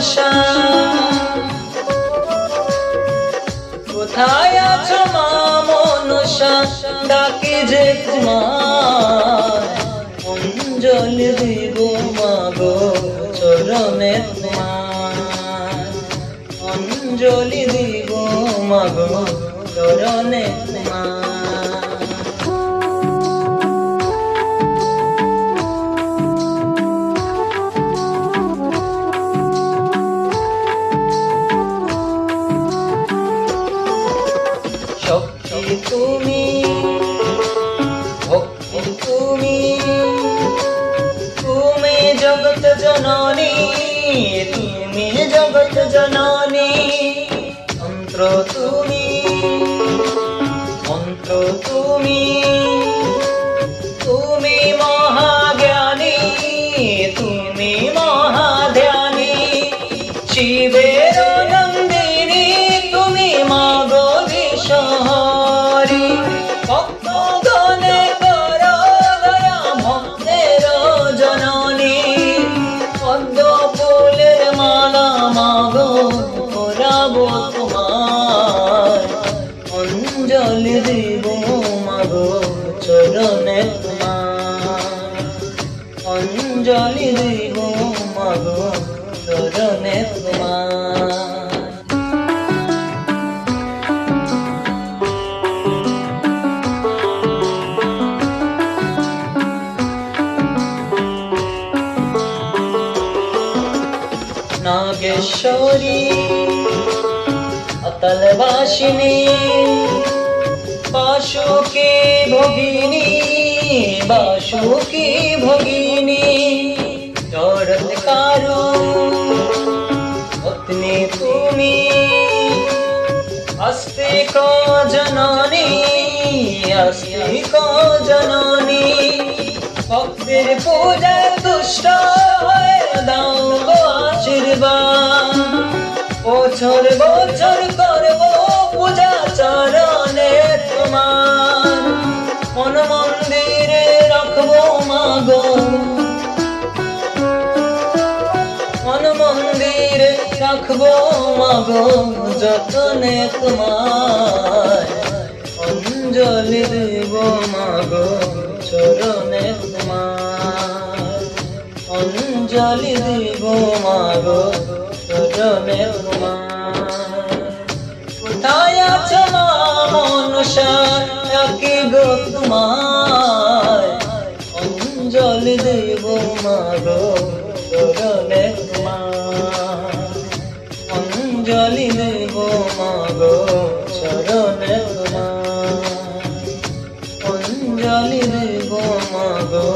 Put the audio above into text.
মনসা, কোথায় আছো মা মনসা, ডাকি যে তোমায়, অঞ্জলি দিব মাগো চরণে তোমার, অঞ্জলি দিব মাগো চরণে তোমার। শক্তি তুমি, ভক্তি তুমি, তুমি জগৎ জননী, তুমি জগৎ জননী, তন্ত্র তুমি, মন্ত্র তুমি, তুমি মহাজ্ঞানী, তুমি মহাধ্যানী, শিবের নন্দিনী তুমি মাগো বিশ্বহরি, ভক্তগণে কর দয়া ভক্তের জননী, পদ্ম ফুলের মালা মাগো পরাবো তোমার, অঞ্জলি দিব মাগো চরণে তোমার, অঞ্জলি দিব মাগো চরণে তোমার। নাগেশ্বরী অতলবাসিনী, বাসুকি ভগিনী, বাসুকি ভগিনী, জড়ত কারু পত্নী তুমি, আস্তিক জননী, আস্তিক জননী, ভক্তের পূজায় তুষ্ট হয়ে দাও গো আশীর্বাদ, বছর বছর করব পূজা চরণে তোমার, মন মন্দিরে রাখবো মাগো, মন মন্দিরে রাখবো মাগো যতনে তোমার, অঞ্জলি দেব মাগো চরণে তোমার, অঞ্জলি দেব মাগো চরণে তোমার। কোথায় আছো মা মনসা, ডাকি গো তোমায়, অঞ্জলি দেব মাগো চরণে তোমার, অঞ্জলি দেব মাগো চরণে তোমার, অঞ্জলি দেব মাগো